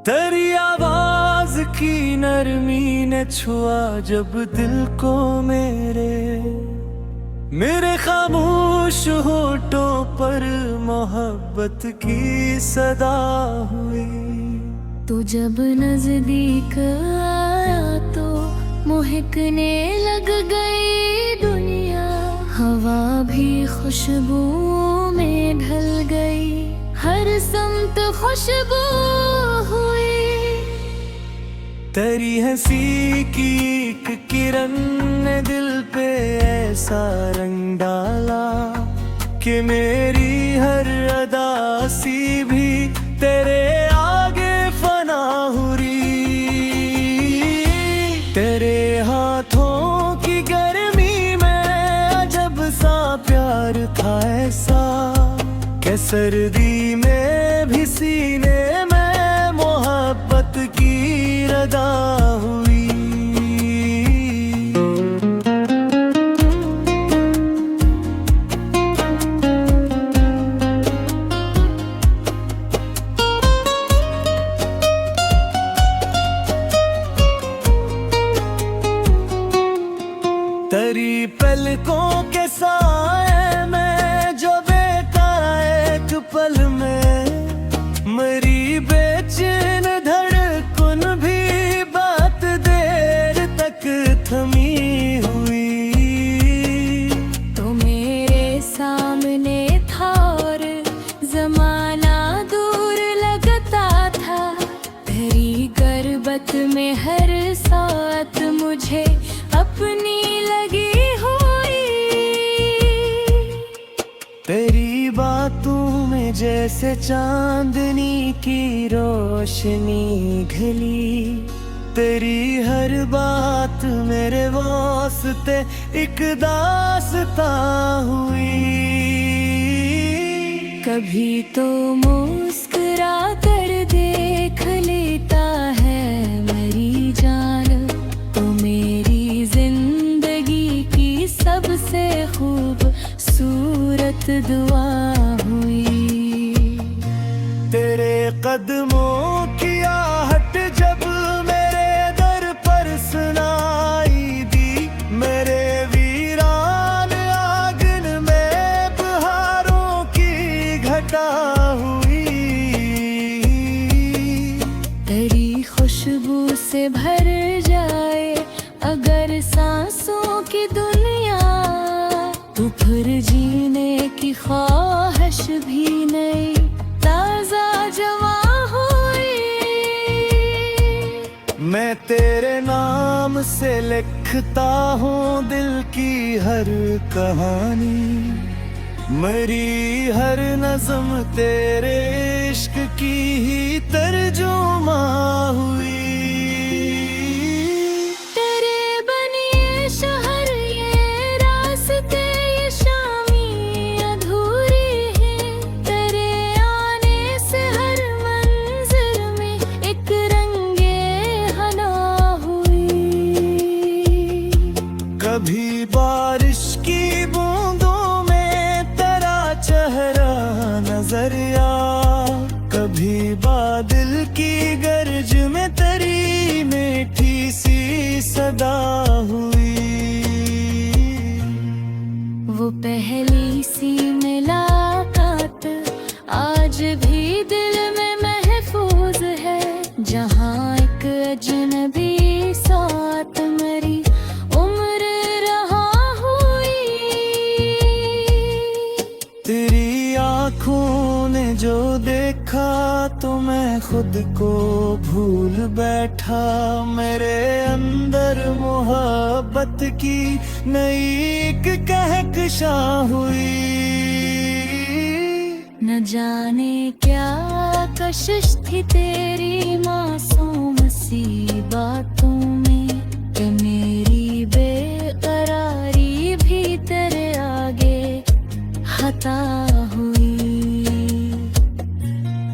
तेरी आवाज की नरमी ने छुआ जब दिल को मेरे खामोश होठों पर मोहब्बत की सदा हुई। तू जब नजदीक आया तो महकने लग गई दुनिया, हवा भी खुशबुओं में ढल गई, हर समत खुशबू हुई। तेरी हंसी की एक किरण ने दिल पे ऐसा रंग डाला कि मेरी हर अदा सी भी तेरे आगे फना हुई। तेरे हाथों की गर्मी में अजब सा प्यार था ऐसा कि सर्दी में भी सीने में मोहब्बत की रदा हुई। तेरी पलकों के साए में जो बेटा एक पल में, मरी बेचैन धड़कन भी बात देर तक थमी हुई। तो मेरे सामने था और जमाना दूर लगता था, तेरी गर्बत में हर साथ मुझे अपनी लगी हुई। तेरी बातों में जैसे चांदनी की रोशनी घली, तेरी हर बात मेरे वास्ते एक दास्तां हुई। कभी तो मुस्कुरा कर देख लेता है मेरी जान, तो मेरी जिंदगी की सबसे खूबसूरत दुआ हुई। तेरे कदमों की आहट जब मेरे दर पर सुनाई दी, मेरे वीरान आंगन में बहारों की घटा हुई। तेरी खुशबू से भर जाए अगर सांसों की दुनिया, तो फिर जीने की ख्वाहिश भी नहीं ताजा जवा हुई। मैं तेरे नाम से लिखता हूँ दिल की हर कहानी, मरी हर नज़्म तेरे इश्क की ही तर्जुमा हुई। तेरे बनिए शहर ये रास्ते ये शामी अधूरी है, तेरे आने से हर मंजिल में एक रंगे हना हुई। कभी बारिश की बूंदों में तेरा चेहरा नजर आ, कभी बादल की गरज में तेरी मीठी सी सदा हुई। वो पहली सी मुलाकात आज भी दिल में महफूज है, जहाँ एक अजनबी साथ मेरी उम्र रहा हुई। तेरी आँखों ने जो देखा तो मैं खुद को भूल बैठा, मेरे अंदर मोहब्बत की नई एक कहकशा हुई। न जाने क्या कशिश थी तेरी मासूम सी बातों में, कि मेरी बेकरारी भी तेरे आगे खता हुई।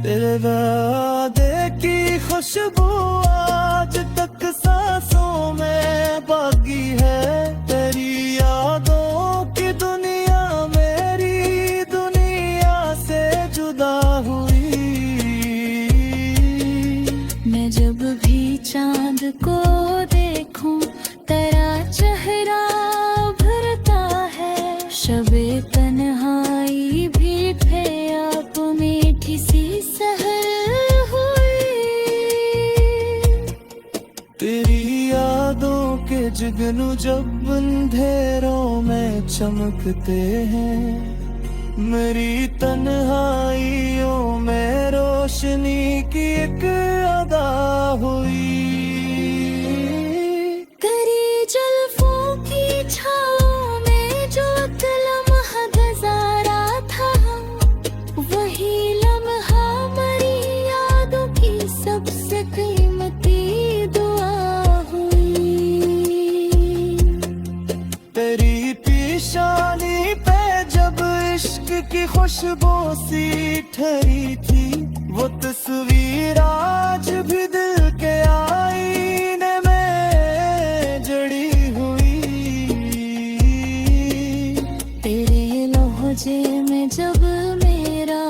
तेरे वादे की खुशबू आज तक सांसों में बाकी है, तेरी यादों की दुनिया मेरी दुनिया से जुदा हुई। चांद को देखूं तेरा चेहरा भरता है। शबे तन्हाई भी थे आप मीठी सी सहर हुई। तेरी यादों के जुगनू जब अंधेरों में चमकते हैं, मेरी तन्हाइयों में रोशनी की एक अदा हुई। तेरी जुल्फों की छाओं में जो एक लम्हा गुजारा था, वही लम्हा मेरी यादों की सबसे कीमती दुआ हुई। तेरी पेशानी पे जब इश्क की खुशबू सी ठहरी थी, वो तस्वीर आज भी दिल के आईने में जड़ी हुई। तेरे लहजे में जब मेरा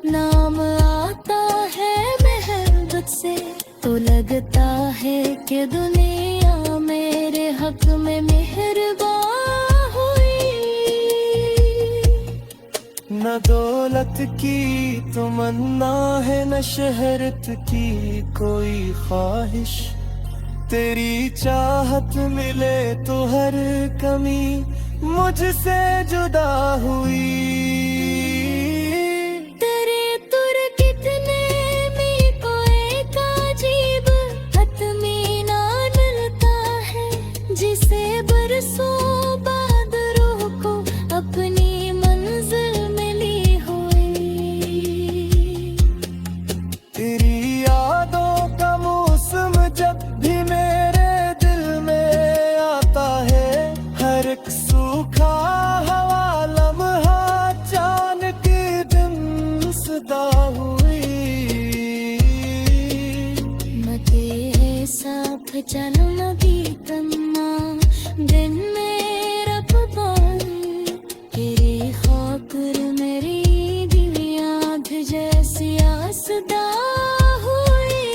नाम आता है मोहब्बत से, तो लगता है कि दुनिया मेरे हक में मेहरबान हुई। न दौलत की तमन्ना है, न शहरत की कोई ख्वाहिश। तेरी चाहत मिले तो हर कमी मुझसे जुदा हुई। तेरे तुर कितने में कोई अजीब हतमीना मिलता है, जिसे बरसों बाद रूह को अपनी मंजिल मिली हुई। तेरी यादों का मौसम जब भी मेरे दिल में आता है, हर एक सूखा हवा लम्हा जान के दिन सदा हुई। मते साथ चलना भी तन्ना दिन मेरा पबानी। तेरे खातिर मेरी दिल याद जैसी आसदा हुई।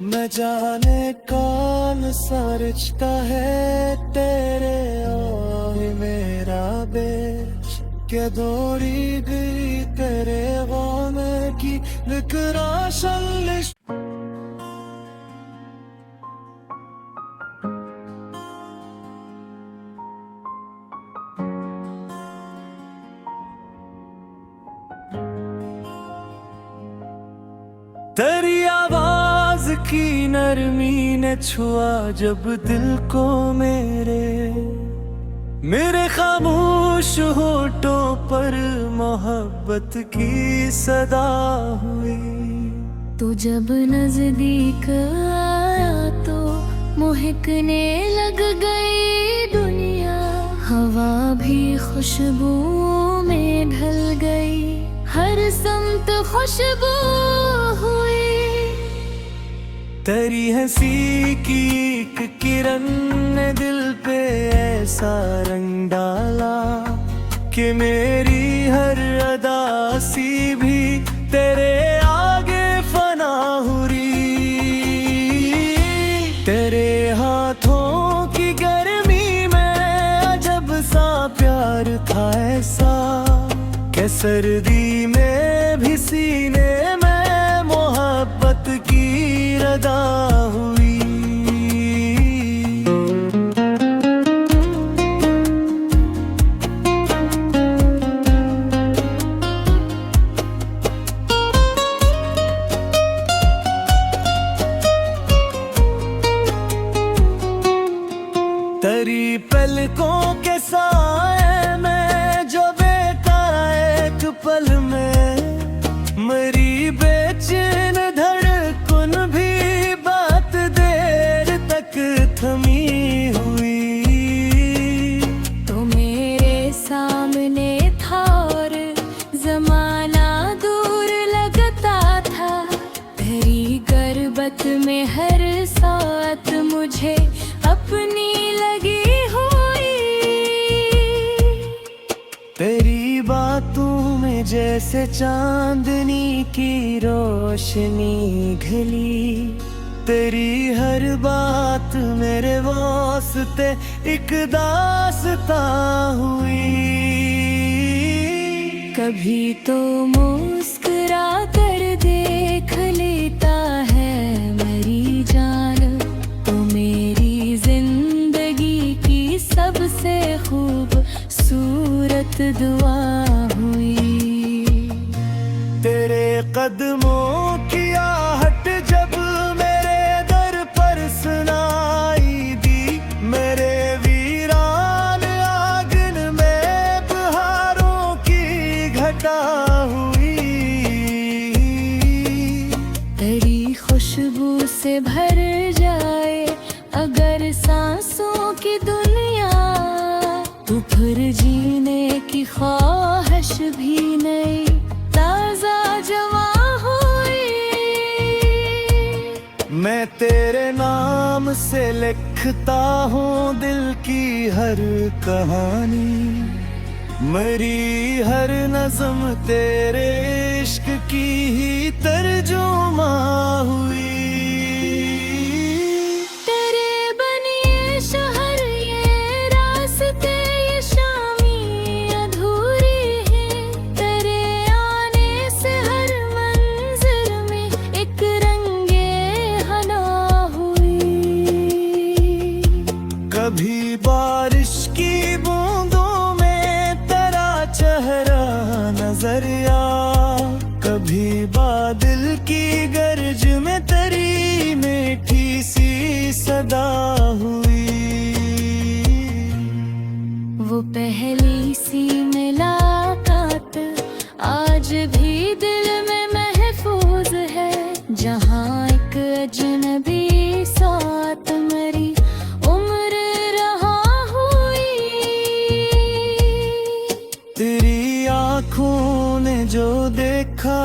न जाने कौन सा रिश्ता है तेरे और मेरा बेच, क्या दौड़ी गई तेरे गम की लिखरा शल्लिश। तेरी आवाज की नरमी ने छुआ जब दिल को मेरे खामोश होठों पर मोहब्बत की सदा हुई। तू जब नजदीक आया तो महकने लग गई दुनिया। हवा भी खुशबू में ढल गई, हर समत खुशबू हुई। तेरी हंसी की एक किरण ने दिल पे ऐसा रंग डाला कि मेरी हर अदा सी भी तेरे आगे फना हुई। तेरे हाथों की गर्मी में अजब सा प्यार था ऐसा, कि सर्दी में भी सीने में मोहब्बत की रदा हुई। तेरी पलकों के साए में जो बेटा एक पल में, मरी बेचैन धड़कन भी बात देर तक थमी हुई। तो मेरे सामने था और जमाना दूर लगता था। तेरी गर्बत में हर साथ मुझे अपनी लगी हुई। तेरी बातों में जैसे चांदनी की रोशनी घली, तेरी हर बात मेरे वास्ते एक दास्तां हुई। कभी तो मुस्कुरा कर देख लेता है मेरी जान, तो मेरी जिंदगी की सबसे खूबसूरत दुआ हुई। तेरे कदमों की आहट जब मेरे दर पर सुनाई दी, मेरे वीरान आंगन में बहारों की घटा हुई। तेरी खुशबू से भर जाए अगर सांसों की दुनिया, तो फिर जीने की ख्वाहिश भी नहीं ताजा जवां हुई। मैं तेरे नाम से लिखता हूँ दिल की हर कहानी, मेरी हर नज़म तेरे इश्क की ही तर्जुमा हुई। तेरे बनिए शहर ये रास्ते ये शामी अधूरी है, तेरे आने से हर मंजिल में एक रंगे हना हुई। कभी बारिश की बूंदों में तेरा चेहरा नजर आ, कभी बादल की गर्ज में तेरी मीठी सी सदा हुई। वो पहली सी मुलाकात आज भी दिल में महफूज है, जहाँ एक अजनबी साथ मेरी उम्र रहा हुई। तेरी आँखों ने जो देखा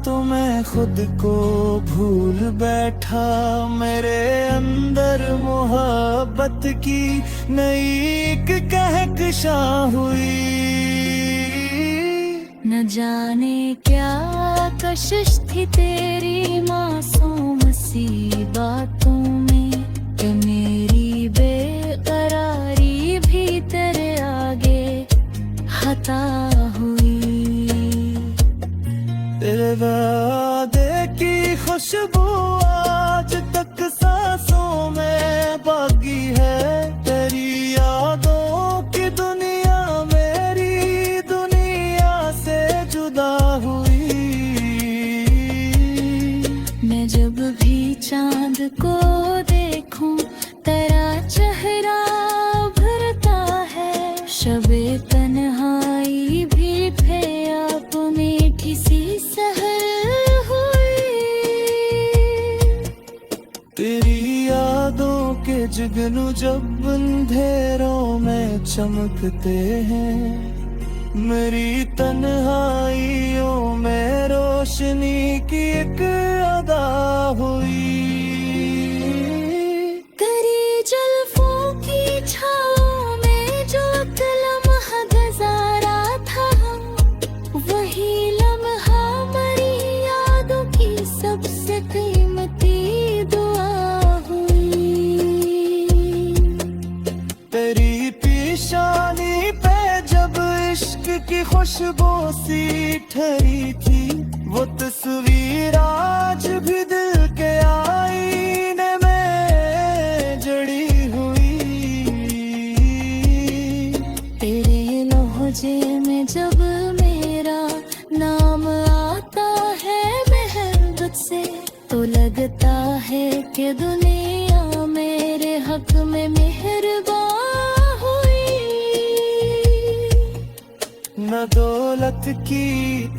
तो मैं खुद को भूल बैठा, मेरे अंदर मोहब्बत की नई एक कहकशा हुई। न जाने क्या कशिश थी तेरी मासूम सी बातों में, कि मेरी बेकरारी भी तेरे आगे खता हुई। तेरे वादे की खुशबू आज तक सांसों में बाकी है, तेरी यादों की दुनिया मेरी दुनिया से जुदा हुई। मैं जब भी चांद को देखूं तेरा चेहरा उभरता है, शबे तन्हाई भी थे आप मीठी सी सहर हुई। तेरी यादों के जुगनू जब अंधेरों में चमकते हैं, मेरी तन्हाइयों में रोशनी की एक अदा हुई। तेरी जुल्फों की छाँव में जो एक लम्हा गुजारा था, वही लम्हा मेरी यादों की सबसे कीमती दुआ हुई। तेरी पेशानी पे जब इश्क की खुशबू सी ठहरी थी, वो तस्वीर आज भी दिल के आईने में जड़ी हुई। तेरे लहजे में जब मेरा नाम आता है मोहब्बत से, तो लगता है कि दुनिया मेरे हक में मेहरबान हुई। न दौलत की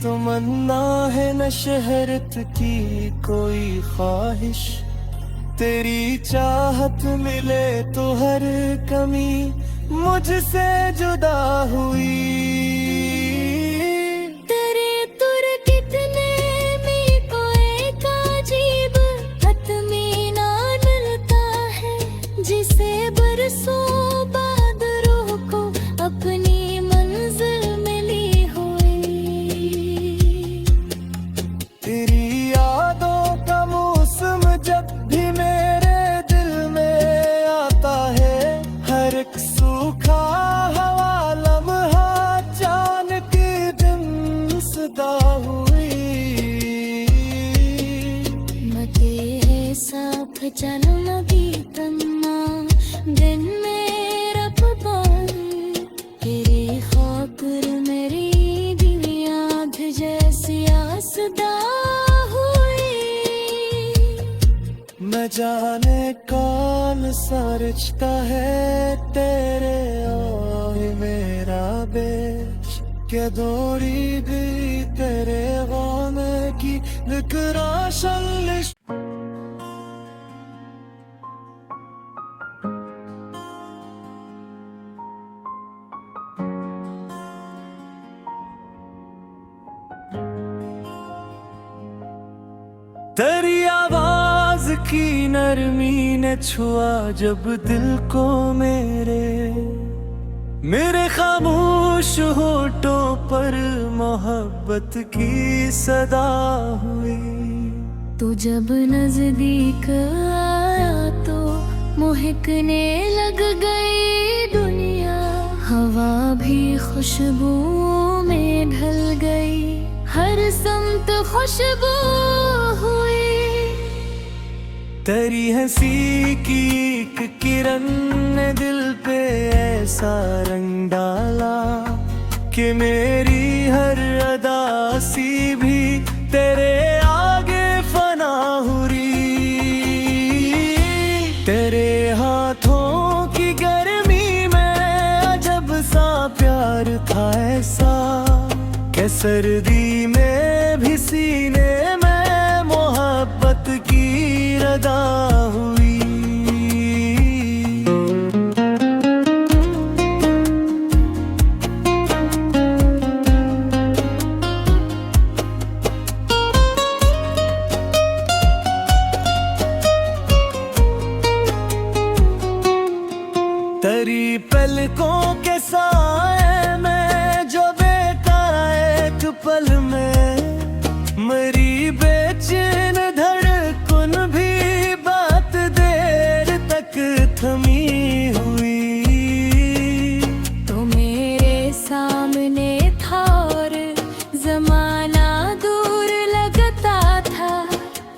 तमन्ना है न शहरत की कोई ख्वाहिश, तेरी चाहत मिले तो हर कमी मुझसे जुदा हुई। तेरे तुर कितने में कोई का अजीब इत्मीनान मिलता है, जिसे बरसों बाद रूह को अपनी मंजिल मिली हुई। तेरी यादों का मौसम जब भी मेरे साथ चलना भी तन्ना दिन मेरा पवन तेरी खातिर मेरी दिल याद जैसी आसदा हुई। न जाने कौन सा रिश्ता है तेरे और मेरा बेच के दौड़ी गई तेरे गम की निकराशन। तेरी आवाज की नरमी ने छुआ जब दिल को मेरे खामोश होठों पर मोहब्बत की सदा हुई। तू जब नजदीक आया तो महकने लग गई दुनिया, हवा भी खुशबू में ढल गई, हर समत खुशबू हुई। तेरी हंसी की एक किरण ने दिल पे ऐसा रंग डाला कि मेरी हर अदा सी भी तेरे आगे फना हुई। तेरे हाथों की गर्मी में अजब सा प्यार था ऐसा कि सर्दी में भी सीने में मोहब्बत की रदा हुई। तेरी पलकों के साए में जो बेटा एक पल में मरी बेचैन धड़कन भी बात देर तक थमी हुई। तो मेरे सामने था और जमाना दूर लगता था,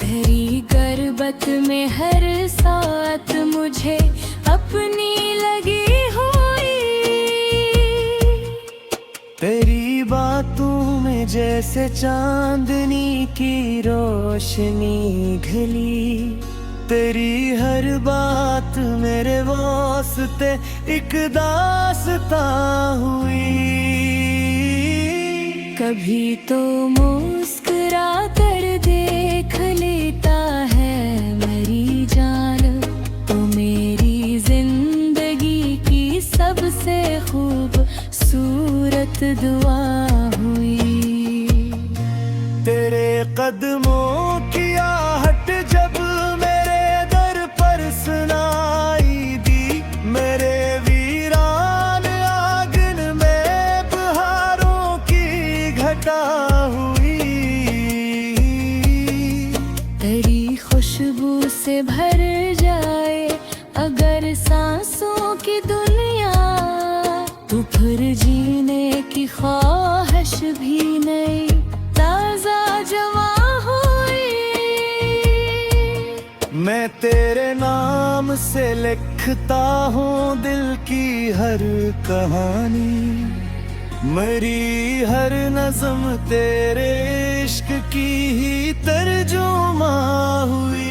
तेरी गुर्बत में हर साथ मुझे अपनी लगी हुई। तेरी बातों में जैसे चांदनी की रोशनी घली, तेरी हर बात मेरे वास्ते एक दास्तां हुई। कभी तो मुस्कुरा कर देख लेता है मेरी जान, तो मेरी जिंदगी की सबसे खूबसूरत दुआ हुई। तेरे कदमों की आहट जब मेरे दर पर सुनाई दी, मेरे वीरान आंगन में बहारों की घटा हुई। तेरी खुशबू से भर जाए अगर सांसों की दुनिया, तो फिर जीने की ख्वाहिश भी नहीं ताजा जवा हुई। मैं तेरे नाम से लिखता हूँ दिल की हर कहानी, मरी हर नज़्म तेरे इश्क की ही तर्जुमा हुई।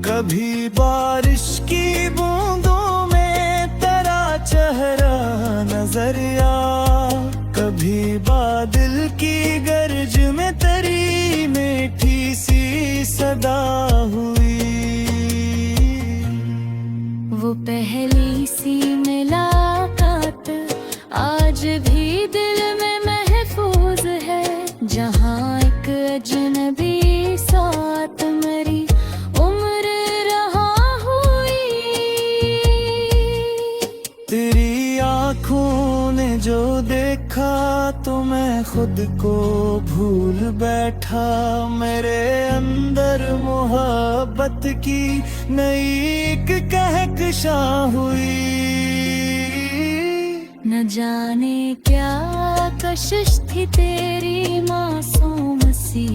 कभी बारिश की बूंदों में तेरा चेहरा नजर आ, कभी बादल की गरज में तेरा खुद को भूल बैठा, मेरे अंदर मोहब्बत की नई एक कहकशा हुई। न जाने क्या कशिश थी तेरी मासूम सी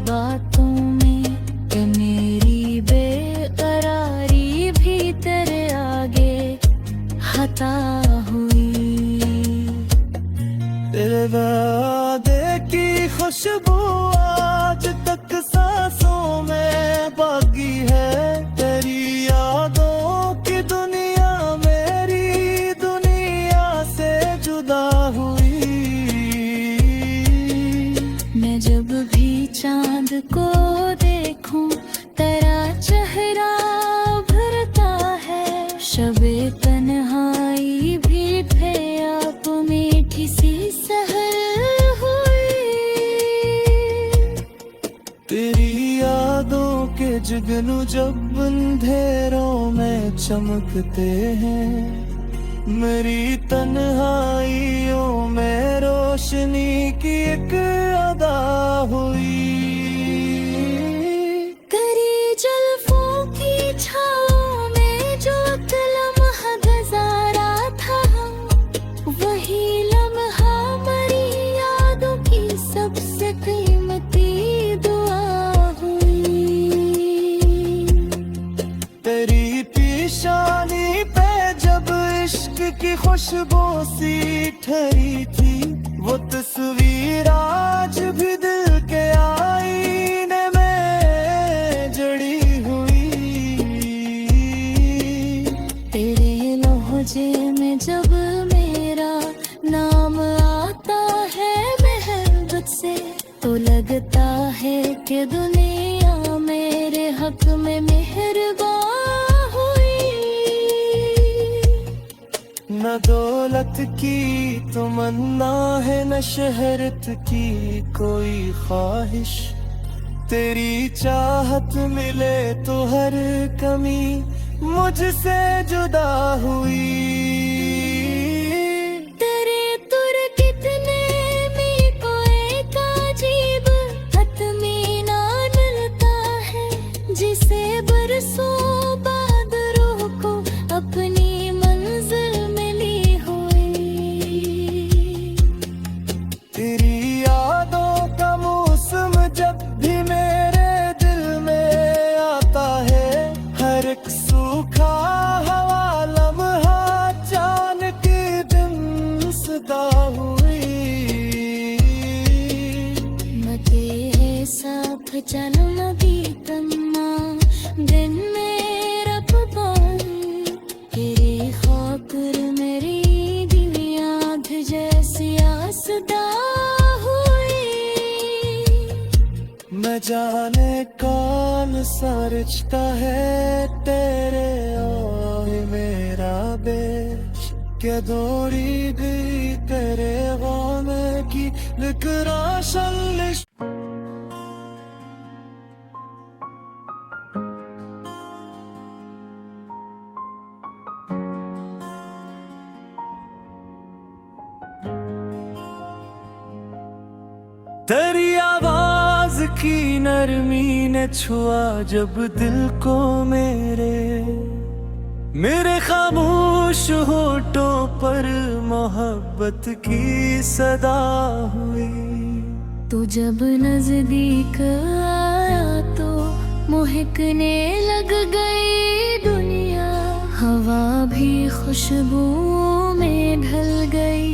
बातों में, कि मेरी बेकरारी भी तेरे आगे खता हुई। तेरे वादे की खुशबू आज तक सांसों में बाकी है, तेरी यादों की दुनिया मेरी दुनिया से जुदा हुई। मैं जब भी चांद को देखूं तेरा चेहरा भरता है, शबे तन्हाई भी थे आप मीठी सी सहर हुई। तेरी यादों के जुगनू जब अंधेरों में चमकते हैं, मेरी तन्हाइयों में रोशनी की एक अदा हुई। तेरी जुल्फों की छाँव में जो लम्हा गुजारा था, वही लम्हा मरी यादों की सबसे कीमती दुआ हुई। तेरी पेशानी पे जब इश्क की खुशबू सी ठहरी थी, वो तस्वीर आज भी दिल के आईने में जड़ी हुई। तेरे लहजे में जब मेरा नाम आता है मोहब्बत से, तो लगता है कि दुनिया मेरे हक में मेहरबान हुई। न दौलत की तमन्ना है, न शहरत की कोई ख्वाहिश, तेरी चाहत मिले तो हर कमी मुझसे जुदा हुई। तेरे तुर कितने में कोई अजीब इत्मीनान मिलता है, जिसे बरसों बाद रूह को अपनी मंजिल मिली हुई। तेरी यादों का मौसम जब भी मेरे दिल में आता है, हर एक सूखा हवा लम्हा जान के दिन सदा हुई। मते साफ चलन दी तन्ना दिन मेरा पवन, तेरे खातिर मेरी दुनिया जैसी आसदा हुई। न जाने कौन सा रिश्ता है तेरे और मेरा बेश, क्या दौड़ी गई तेरे गम की विकराशन लिस्ट। तेरी आवाज की नरमी ने छुआ जब दिल को मेरे खामोश होठों पर मोहब्बत की सदा हुई। तू जब नजदीक आया तो महकने लग गई दुनिया, हवा भी खुशबू में ढल गई,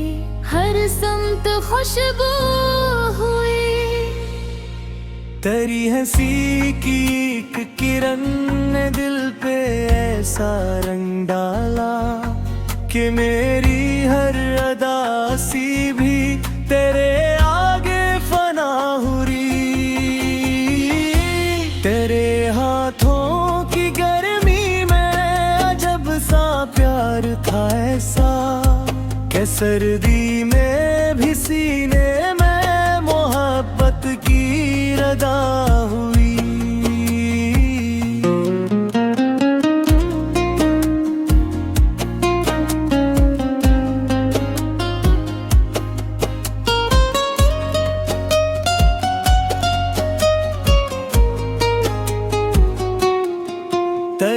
हर समत खुशबू हुई। तेरी हंसी की एक किरण ने दिल पे ऐसा रंग डाला, कि मेरी हर अदा सी भी तेरे आगे फना हुई। तेरे हाथों की गर्मी में अजब सा प्यार था ऐसा, कि सर्दी में भी सीने में मोहब्बत की रदा हुई।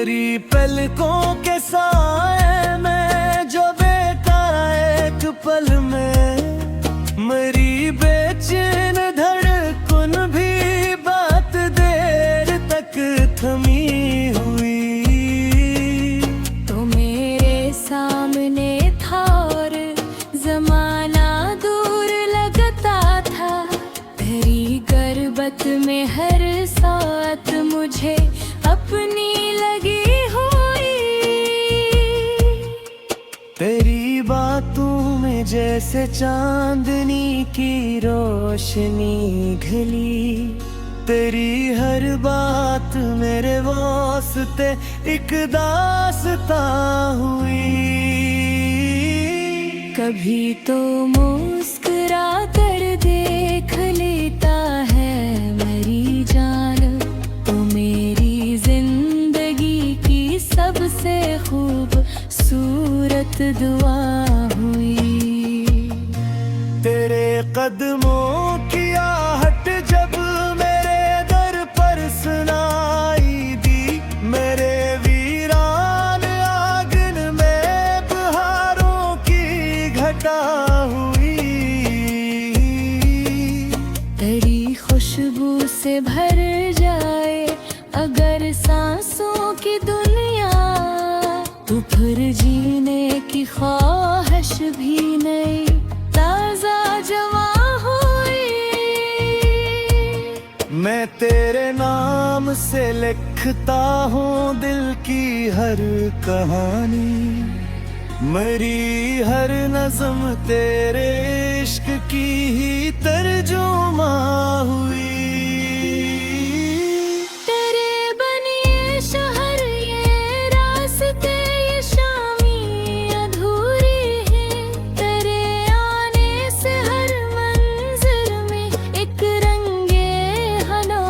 तेरी पलकों के साए में जो बेटा एक पल में, मरी बेचैन धड़कन भी बात देर तक थमी हुई। तो मेरे सामने था और जमाना दूर लगता था, तेरी गर्बत में हर साथ मुझे अपनी लगी हुई। तेरी बातों में जैसे चांदनी की रोशनी घली, तेरी हर बात मेरे वास्ते एक दास्तां हुई। कभी तो मुस्कुरा कर देख लेता है मेरी जान, तो मेरी जिंदगी की सबसे खूबसूरत दुआ हुई। तेरे कदमों की आहट जब मेरे दर पर सुनाई दी, मेरे वीरान आंगन में बहारों की घटा हुई। तेरी खुशबू से भर जाए अगर सांसों की दुनिया, तो फिर जीने की ख्वाहिश भी नहीं ताजा जवा हुई। मैं तेरे नाम से लिखता हूँ दिल की हर कहानी, मेरी हर नज़्म तेरे इश्क की ही तर्जुमा हुई। तेरे बनिए शहर ये रास्ते ये शामी अधूरी है, तेरे आने से हर मंजिल में एक रंगे हना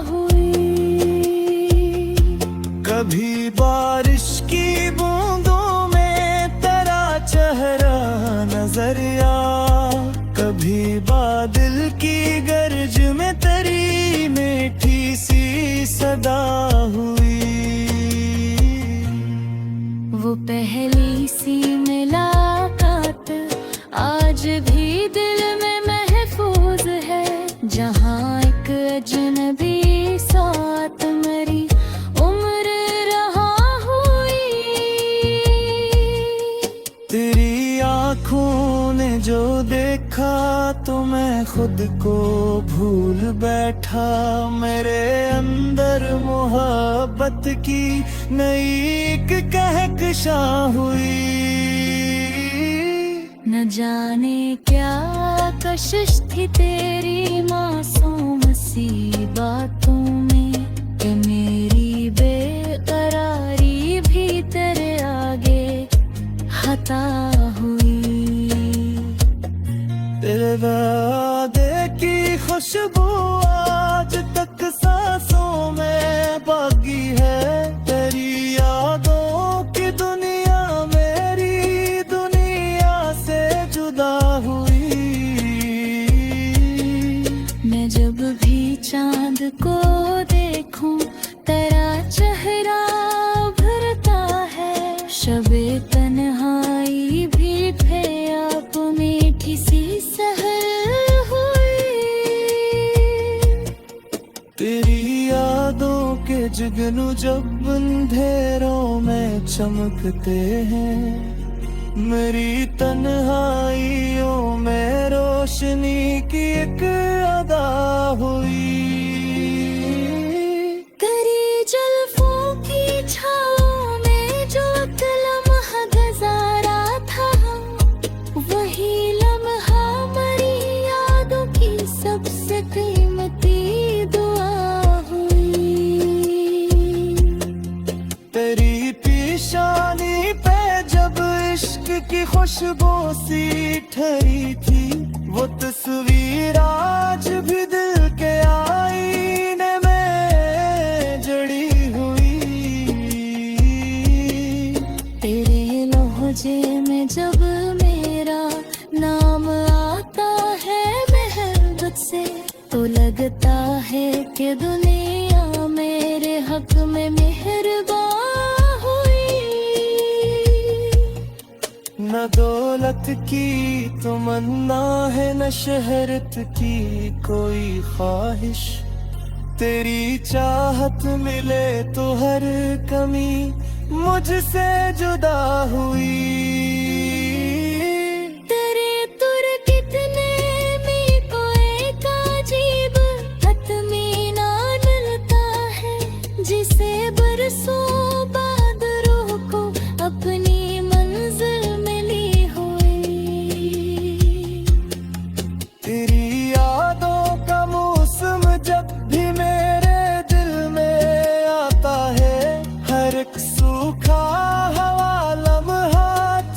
हुई। कभी बारिश की बूंदों में तेरा चेहरा नजर आ, कभी बादल की गर्ज में तेरी मीठी सी सदा हुई। वो पहली सी मुलाकात आज भी दिल में महफूज है, जहाँ एक अजनबी साथ मेरी उम्र रहा हुई। तेरी आँखों ने जो देखा तो मैं खुद को भूल बैठा, मेरे अंदर मोहब्बत की नई एक कहकशा हुई। न जाने क्या कशिश थी तेरी मासूम सी बातों में, कि मेरी बेकरारी भी तेरे आगे खता हुई। तेरे वादे की खुशबू आज तक सांसों में बाकी है, तेरी यादों की दुनिया मेरी दुनिया से जुदा हुई। मैं जब भी चांद को देखूं तेरा चेहरा भरता है, शबे तन्हाई भी थे आप मीठी सी सहर हुई। तेरी यादों के जुगनू जब अंधेरों में चमकते हैं, मेरी तन्हाइयों में रोशनी की एक अदा हुई। तेरी जुल्फों की छाँव में जो एक लम्हा गुजारा था, वही लम्हा मेरी यादों की सबसे कीमती दुआ हुई। तेरी पेशानी पे जब इश्क की खुशबू सी ठहरी थी, वो तस्वीर आज भी दिल के आईने में जड़ी हुई। तेरे लहजे में जब मेरा नाम आता है मोहब्बत से, तो लगता है कि दुनिया मेरे हक में मेहरबान न दौलत की तमन्ना है, न शहरत की कोई ख्वाहिश। तेरी चाहत मिले तो हर कमी मुझसे जुदा हुई। तेरे तुर कितने में कोई अजीब इत्मीनान मिलता है, जिसे बरसों बाद रूह को अपनी मंजिल मिली हुई। तेरी यादों का मौसम जब भी मेरे दिल में आता है, हर एक सूखा हवा लम्हा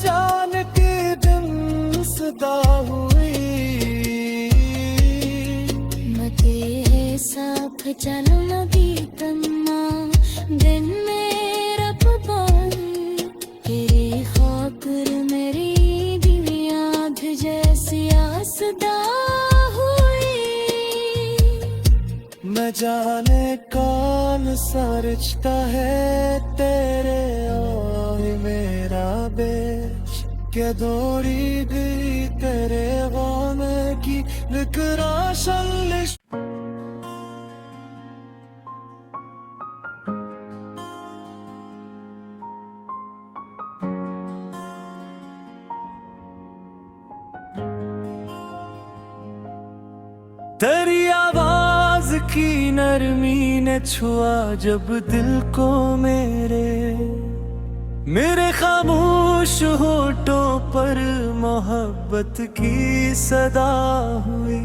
जान के दिन सदा हुई। मते है साथ चलना भी तन्ना दिन मेरा पबाई। तेरी खातिर मेरी दुनियाद जैसी आसदा हुई। न जाने कौन सा रिश्ता है तेरे और मेरा बेच के दोरी गई तेरे गम की विकराशन लिश। तेरी आवाज की नरमी ने छुआ जब दिल को मेरे खामोश होठों पर मोहब्बत की सदा हुई।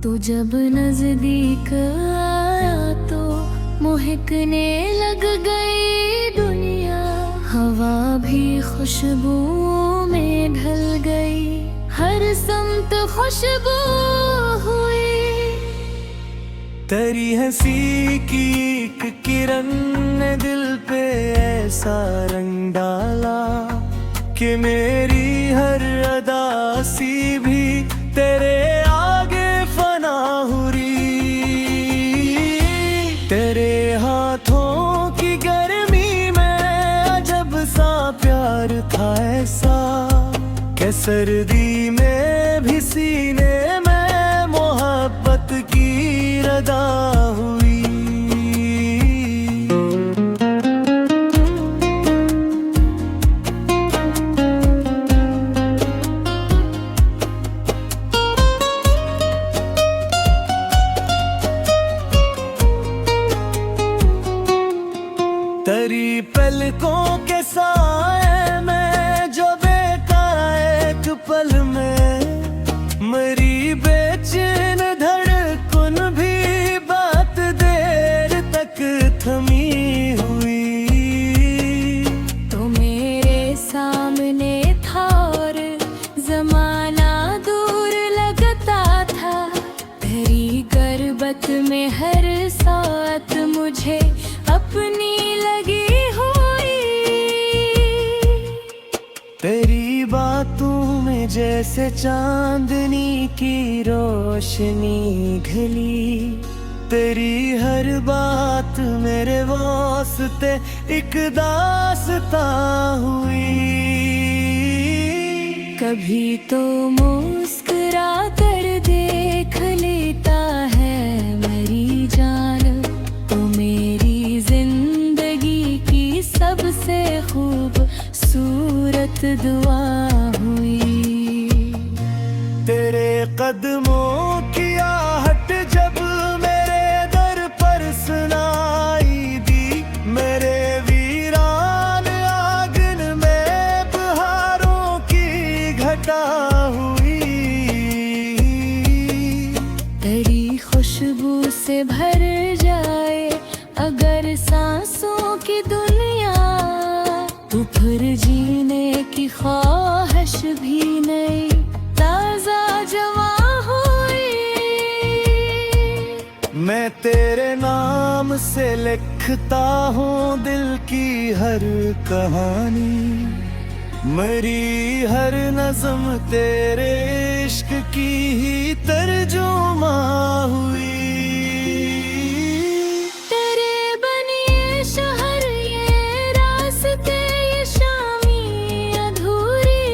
तू जब नजदीक आया तो महकने लग गई दुनिया। हवा भी खुशबुओं में ढल गई, हर समत खुशबू हुई। तेरी हंसी की एक किरण ने दिल पे ऐसा रंग डाला कि मेरी हर अदा सी भी तेरे आगे फना हुई। तेरे हाथों की गर्मी में अजब सा प्यार था ऐसा कि सर्दी में भी सीने में मोहब्बत की रदा हुई। तेरी पलकों के साए में जो बेटा एक पल में मरी बेचैन धड़कन भी बात देर तक थमी हुई। तो मेरे सामने था और जमाना दूर लगता था। तेरी गुर्बत में हर साथ मुझे अपनी लगी हुई। तेरी बातों में जैसे चांदनी की रोशनी घली। तेरी हर बात मेरे वास्ते एक दास्तां हुई। कभी तो मुस्कुरा कर देख लेता है मेरी जान। तो मेरी जिंदगी की सबसे खूबसूरत दुआ हुई। तेरे कदमों की आहट जब मेरे दर पर सुनाई दी, मेरे वीरान आंगन में बहारों की घटा हुई। तेरी खुशबू से भर जाए अगर सांसों की दुनिया, तो फिर जीने की ख्वाहिश भी नहीं ताजा जवा हुई। मैं तेरे नाम से लिखता हूँ दिल की हर कहानी। मरी हर नज़्म तेरे इश्क की ही तर्जुमा हुई। तेरे बनिए शहर ये रास्ते ये शामी अधूरी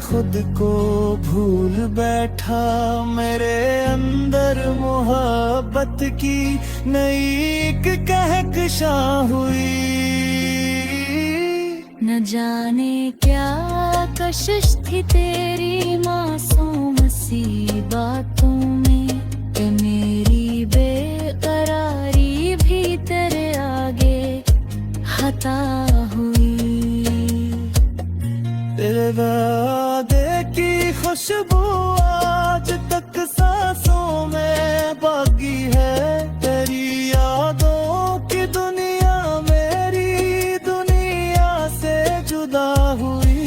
खुद को भूल बैठा, मेरे अंदर मोहब्बत की नई एक कहकशा हुई। न जाने क्या कशिश थी तेरी मासूम सी बातों में, कि मेरी बेकरारी भी तेरे आगे खता हुई। तेरे वादे की खुशबू आज तक सांसों में बाकी है, तेरी यादों की दुनिया मेरी दुनिया से जुदा हुई।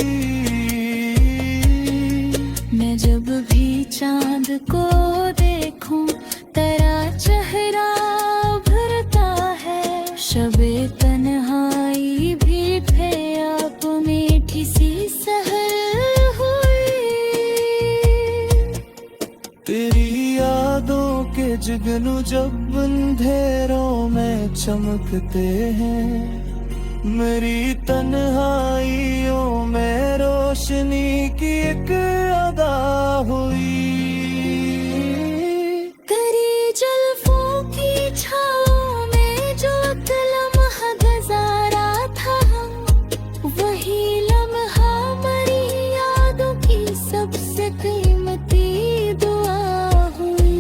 मैं जब भी चांद को देखूं तेरा चेहरा भरता है, शबे तन्हाई भी थे आप मीठी सी सहर हुई। तेरी यादों के जुगनू जब अंधेरों में चमकते हैं, मेरी तन्हाइयों में रोशनी की एक अदा हुई। तेरी जुल्फों की छाँव में जो एक लम्हा गुजारा था, वही लम्हा मेरी यादों की सबसे कीमती दुआ हुई।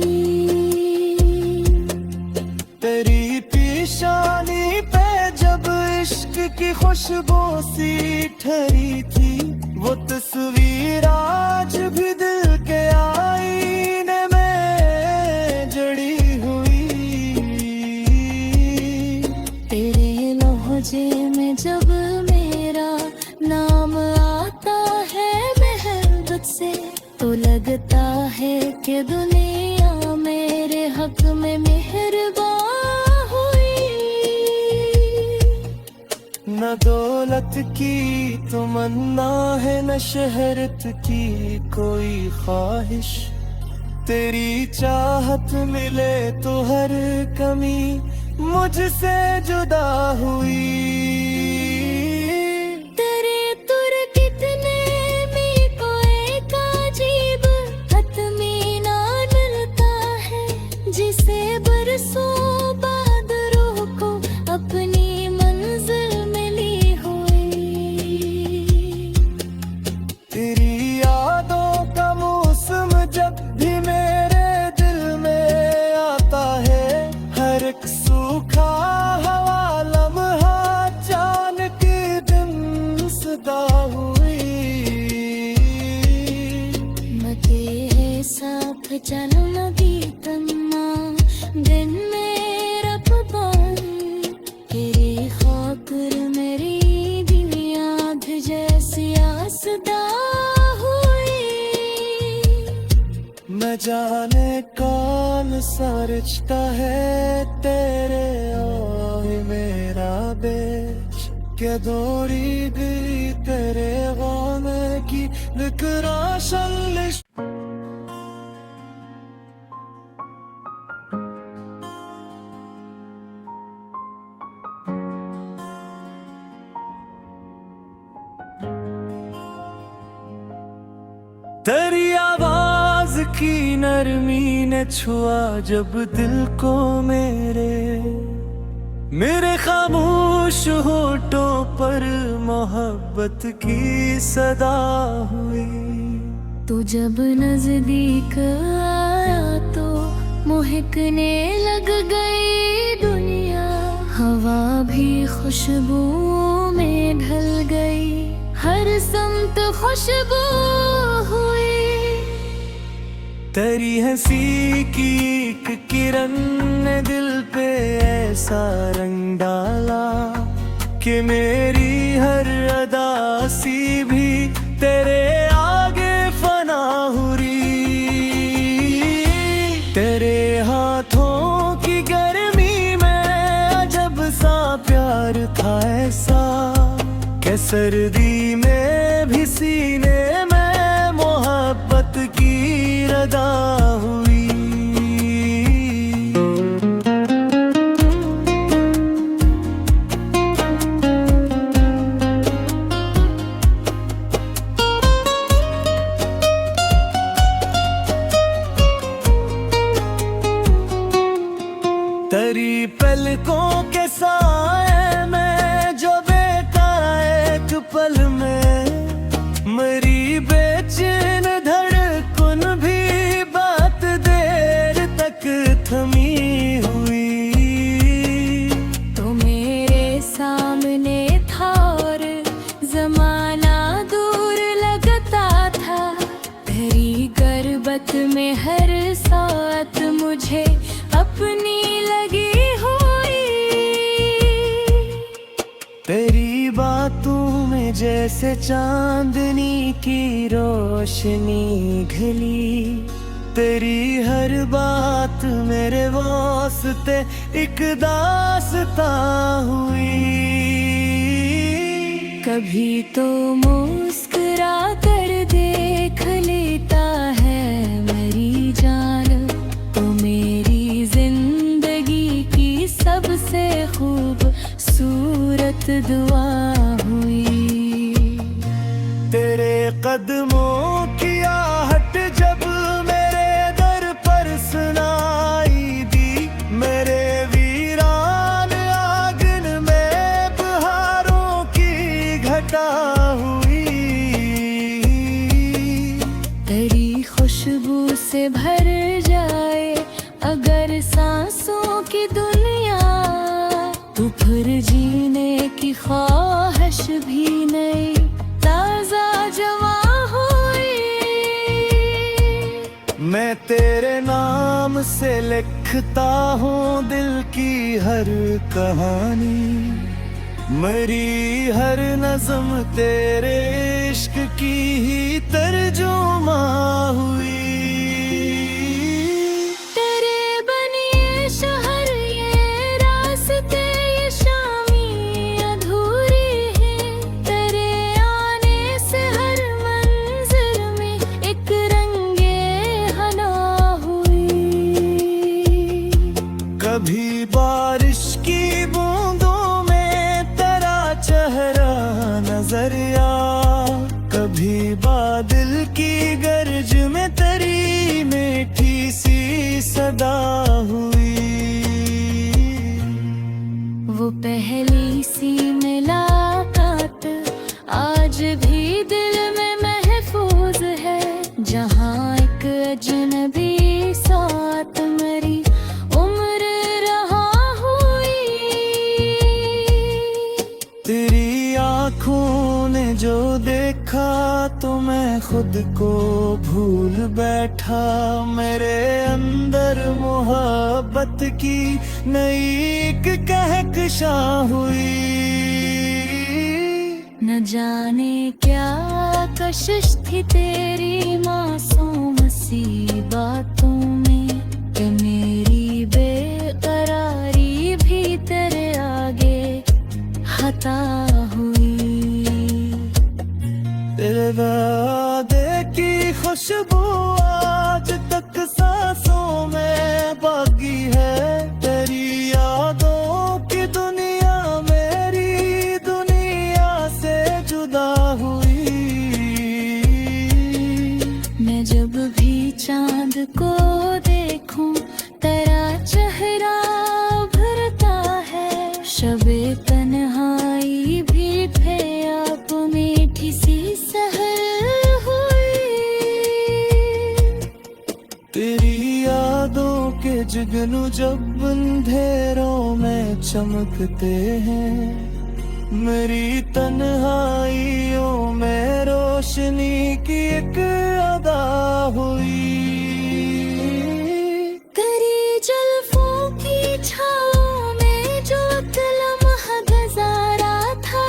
तेरी पेशानी पे जब इश्क की खुशबू सी ठहरी थी, वो तस्वीर आज भी दिल के आईने में जड़ी हुई। तेरे लहजे में जब मेरा नाम आता है मोहब्बत से, तो लगता है कि दुनिया मेरे हक में मेहरबान हुई। न दौलत की तमन्ना है, न शहरत की कोई ख्वाहिश, तेरी चाहत मिले तो हर कमी मुझसे जुदा हुई। तेरे तुर कितने में कोई का अजीब इत्मीनान मिलता है, जिसे बरसों बाद रूह को अपनी मंजिल मिली हुई। तेरी यादों का मौसम जब भी मेरे दिल में आता है, हर एक सूखा हवा लम्हा अचानक दिन सदा हुई। मते साथ चलो नदी तन्ना दिन मेरा पवन, तेरे खातिर मेरी दुनिया जैसी आसदा हुई। न जाने कौन सा रिश्ता है तेरे और मेरा बेच, क्या दोरी गई तेरे गम की निकराशन लिश। तेरी आवाज की नरमी ने छुआ जब दिल को मेरे खामोश होठों पर मोहब्बत की सदा हुई। तू जब नजदीक आया तो महकने लग गई दुनिया, हवा भी खुशबू में ढल गई, हर समत खुशबू हुई। तेरी हंसी की एक किरण ने दिल पे ऐसा रंग डाला, कि मेरी हर अदा सी भी तेरे आगे फना हुई। तेरे हाथों की गर्मी में अजब सा प्यार था ऐसा, कि सर्दी में भी सीने में मोहब्बत की रदा हुई। तेरी पलकों के साए में जो बेटा एक पल में, मेरी बेचैन धड़कन भी बात देर तक थमी हुई। तो मेरे सामने था और जमाना दूर लगता था, तेरी गर्बत में हर साथ मुझे अपनी लगी हुई। तेरी बातों में जैसे चांदनी की रोशनी घली, तेरी हर बात मेरे वास्ते एक दास्तां हुई। कभी तो मुस्कुरा कर देख लेता है मेरी जान, तो मेरी जिंदगी की सबसे खूबसूरत दुआ हुई। तेरे कदमों की आहट जब मेरे दर पर सुनाई दी, मेरे वीरान आंगन में बहारों की घटा हुई। तेरी खुशबू से भर जाए अगर सांसों की दुनिया, तो फिर जीने की ख्वाहिश भी नहीं ताजा जवां हुई। मैं तेरे नाम से लिखता हूँ दिल की हर कहानी, मेरी हर नज़्म तेरे इश्क की ही तर्जुमा हुई। तेरे बनिए शहर ये रास्ते ये शामी अधूरी है, तेरे आने से हर मंजिल में एक रंगे हना हुई। कभी बारिश की बूंदों में तेरा चेहरा नजर आ, कभी बादल की गरज में तेरी मीठी सी सदा हुई। वो पहली सी मुलाकात आज भी दिल में महफूज है, जहाँ एक अजनबी साथ मेरी उम्र रहा हुई। तेरी आँखों ने जो देखा तो मैं खुद को भूल बैठा, मेरे अंदर मोहब्बत की नई एक कहकशा हुई। न जाने क्या कशिश थी तेरी मासूम सी बातों में, कि मेरी बेकरारी भी तेरे आगे खता हुई। तेरे वादे की खुशबू आज तक सांसों में बाकी है, तेरी यादों की दुनिया मेरी दुनिया से जुदा हुई। मैं जब भी चांद को देखूं तेरा चेहरा उभरता है, शबे तन्हाई भी थे आप मीठी सी सहर हुई। तेरी यादों के जुगनू जब अंधेरों में चमकते हैं, मेरी तन्हाइयों में रोशनी की एक अदा हुई। तेरी जुल्फों की छाँव में जो एक लम्हा गुजारा था,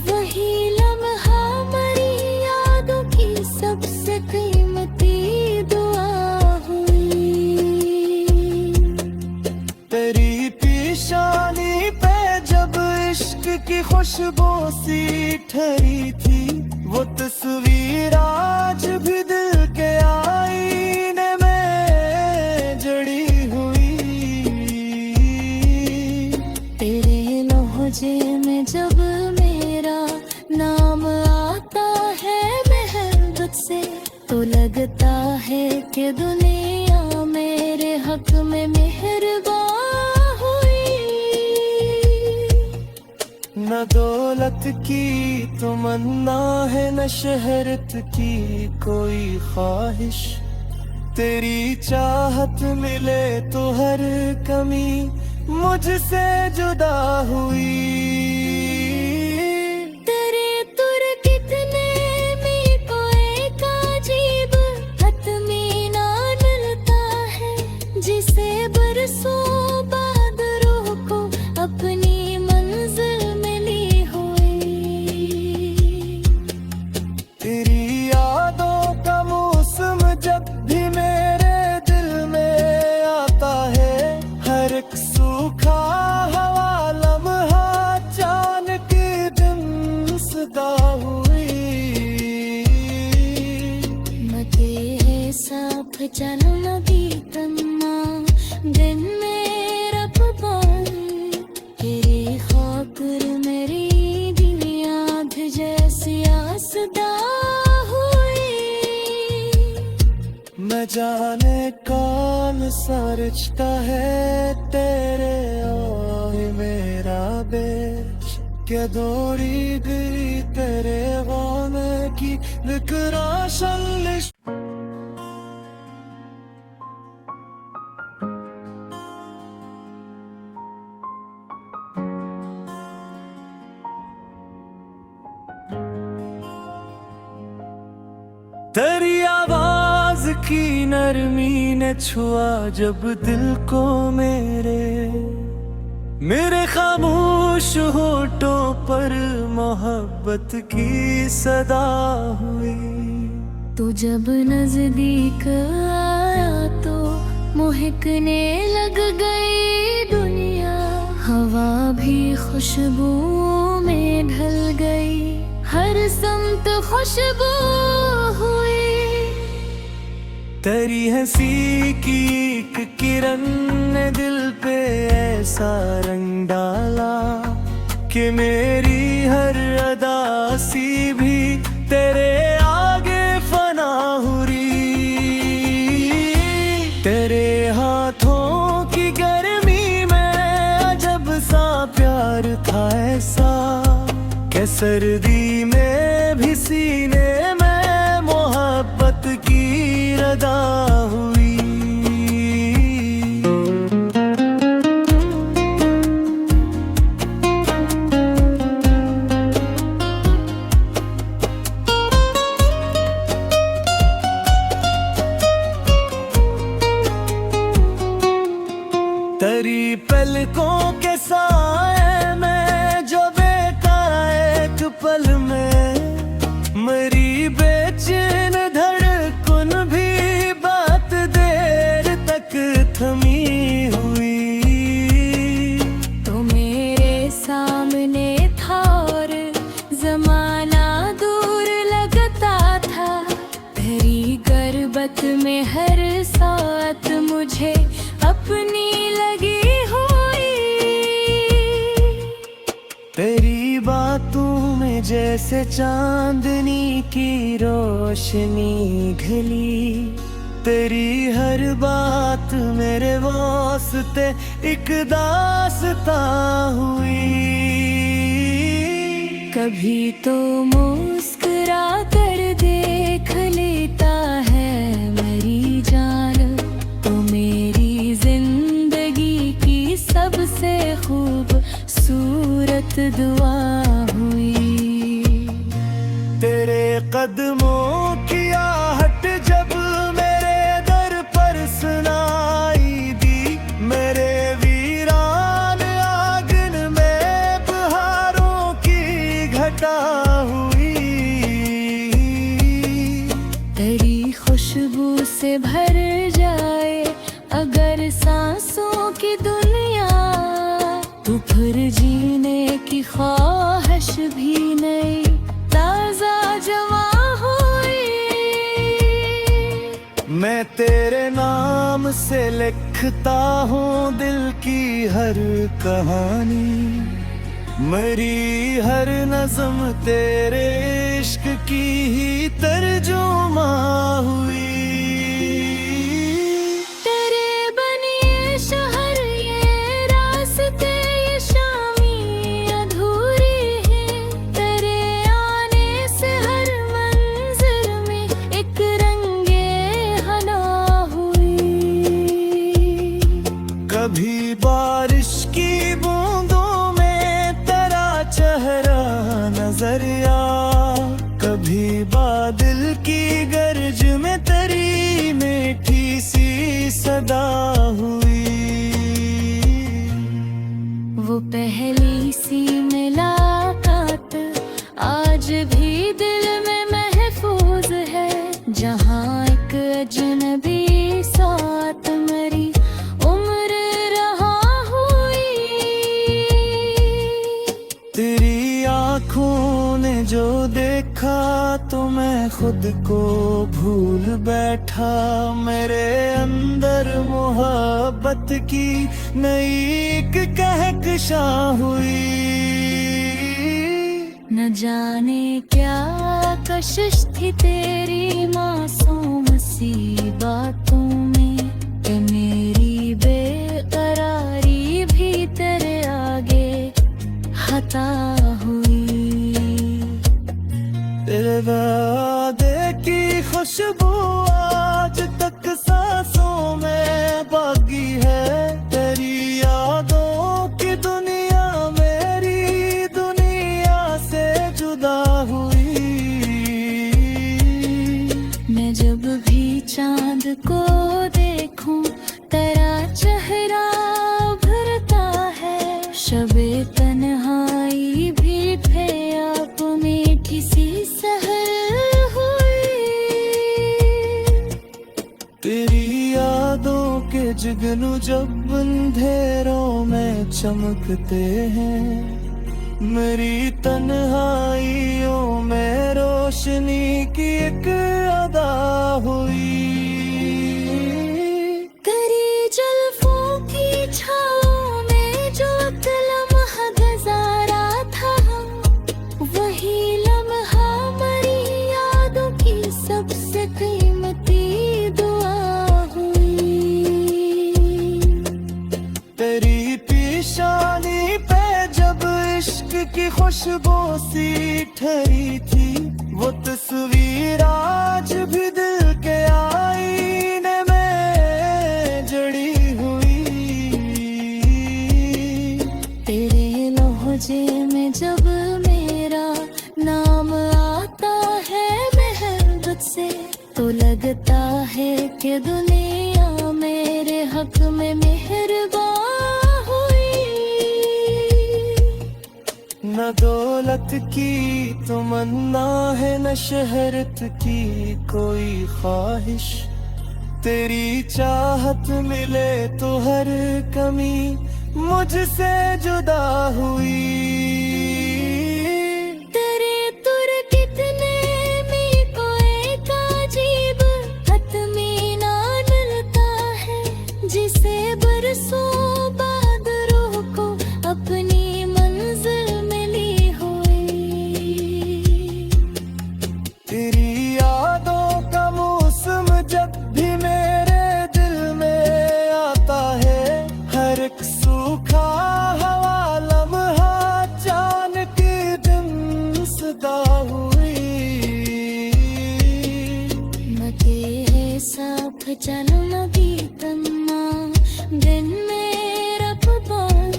वही लम्हा मेरी यादों की सबसे कीमती दुआ हुई। तेरी पेशानी पे जब इश्क की खुशबू सी ठहरी थी, वो तस्वीर आज भी दिल के आईने में जड़ी हुई। तेरे लहजे में जब मेरा नाम आता है मोहब्बत से, तो लगता है कि दुनिया मेरे हक में मेहरबान न दौलत की तमन्ना है, न शहरत की कोई ख्वाहिश। तेरी चाहत मिले तो हर कमी मुझसे जुदा हुई। तेरे तुर कितने में कोई का अजीब हतमीना मिलता है, जिसे बरसों बाद रूह को अपनी मंजिल मिली हुई। तेरी यादों का मौसम जब भी मेरे दिल में आता है, हर एक सूखा हवा लम्हा अचानक दिन सदा हुई। मते साफ जन्म दी तन्ना दिन मेरा पवन, तेरी खातिर मेरी दुनियाद जैसी आसदा हुई। न जाने कौन सा रिश्ता है तेरे और मेरा बेच, क्या दोरी गिरी तेरे गम की विकराशन लिश। तेरी आवाज की नरमी ने छुआ जब दिल को मेरे खामोश होठों पर मोहब्बत की सदा हुई। तू जब नजदीक आया तो महकने लग गई दुनिया, हवा भी खुशबू में ढल गई, हर समत खुशबू हुई। तेरी हंसी की एक किरण ने दिल पे ऐसा रंग डाला कि मेरी हर अदा सी भी तेरे आगे फना हुई। तेरे हाथों की गर्मी में अजब सा प्यार था ऐसा, कि सर्दी में भी सीने में मोहब्बत की रदा हुई। तेरी पलकों के साए में जो बेटा एक पल में, मरी बेचैन धड़कन भी बात देर तक थमी हुई। तो मेरे सामने था और जमाना दूर लगता था, तेरी गर्बत में हर साथ मुझे अपनी लगी हुई। तेरी बातों में जैसे चांदनी की रोशनी घली, तेरी हर बात मेरे वास्ते एक दास्तां हुई। कभी तो मुस्कुरा कर देख लेता है मेरी जान, तो मेरी जिंदगी की सबसे खूबसूरत दुआ हुई। तेरे कदमों की आहट जब मेरे दर पर सुनाई दी, मेरे वीरान आंगन में बहारों की घटा हुई। तेरी खुशबू से भर जाए अगर सांसों की दुनिया, तो फिर जीने की ख्वाहिश भी नहीं ताजा जवा हुई। मैं तेरे नाम से लिखता हूँ दिल की हर कहानी, मरी हर नज़्म तेरे इश्क की ही तर्जुमा हुई। तेरे बनिए शहर ये रास्ते ये शामी अधूरी अदा हुई। वो पहली सी मुलाकात आज भी दिल में महफूज है, जहाँ एक अजनबी साथ मेरी उम्र रहा हुई। तेरी आँखों ने जो देखा तो मैं खुद को भूल बैठा, मेरे अंदर मोहब्बत की नई एक कहकशा हुई। न जाने क्या कशिश थी तेरी मासूम सी बातों में, कि मेरी बेकरारी भी तेरे आगे खता हुई। तेरे वादे की खुशबू आज तक सांसों में बाकी है, तेरी यादों की दुनिया मेरी दुनिया से जुदा हुई। मैं जब भी चांद को देखूं तेरा चेहरा उभरता है, शबे तन्हाई भी आप मीठी सी सहर हुई। तेरी यादों के जुगनू जब अंधेरों में चमकते हैं, मेरी तन्हाइयों में रोशनी की एक अदा हुई। तेरी जुल्फों की छाँव में जो लम्हा गुजारा था, वही लम्हा मेरी यादों की सबसे कीमती दुआ हुई। तेरी पेशानी पे जब इश्क की खुशबू सी ठहरी थी, वो तस्वीर आज भी दिल के आईने में जड़ी हुई। तेरे लहजे में जब मेरा नाम आता है मोहब्बत से, तो लगता है कि दुनिया मेरे हक में मेहरबान हुई। न दौलत की तमन्ना है, न शहरत की कोई ख्वाहिश, तेरी चाहत मिले तो हर कमी मुझसे जुदा हुई। तेरे तुर कितने में कोई अजीब इत्मीनान मिलता है, जिसे बरसों बाद रूह को अपनी मंजिल मिली हुई। तेरी यादों का मौसम जब भी मेरे दिल में आता है, हर एक सूखा हवा लम्हा जान के दिन सदा हुई। मते है साफ चलन दी तन्ना दिन मेरा पबान,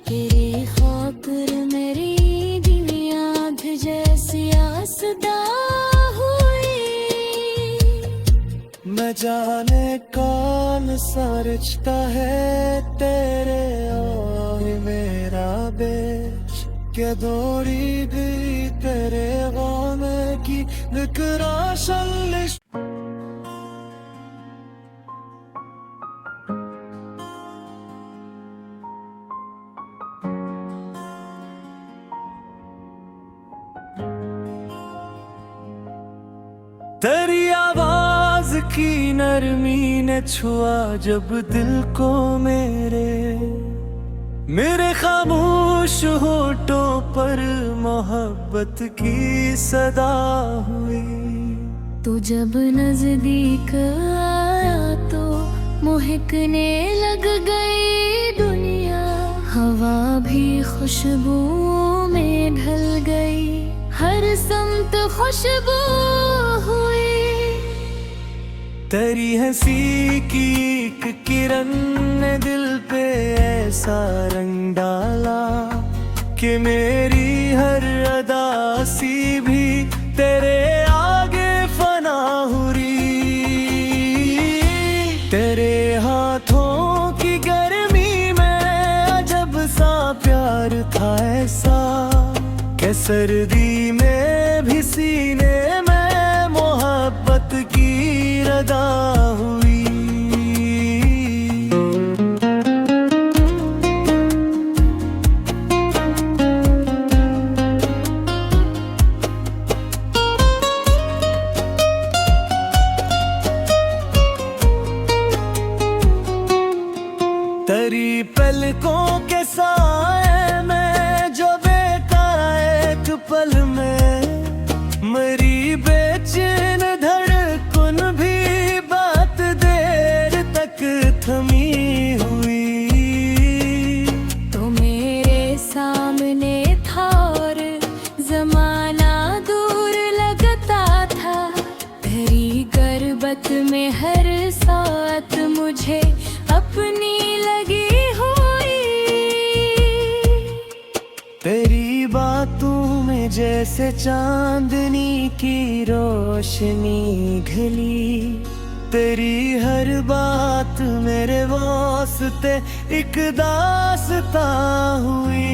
तेरे खातिर मेरी दुनिया जैसी आसदा हुई। न जाने कौन सा रिश्ता है तेरे और मेरा बेच, क्या दौड़ी गई तेरे गम की जिक्रा शल्लिश। तेरी आवाज की नरमी ने छुआ जब दिल को मेरे खामोश होठों पर मोहब्बत की सदा हुई। तू जब नजदीक आया तो महकने लग गई दुनिया, हवा भी खुशबू में ढल गई, हर समत खुशबू हुई। तेरी हंसी की एक किरण ने दिल पे ऐसा रंग डाला कि मेरी हर अदा सी भी तेरे आगे फना हुई। तेरे हाथों की गर्मी में अजब सा प्यार था ऐसा कि सर्दी में भी सीने में मोहब्बत की रदा हुई। तेरी पलकों के साए में जो बेटा एक पल में मरी बेचैन धड़कन भी बात देर तक थमी हुई। तो मेरे सामने था और जमाना दूर लगता था, तेरी गर्बत में हर साथ मुझे अपनी लगी हुई। तेरी बातों में जैसे चांदनी की रोशनी घली, तेरी हर बात मेरे वास्ते एक दास्तां हुई।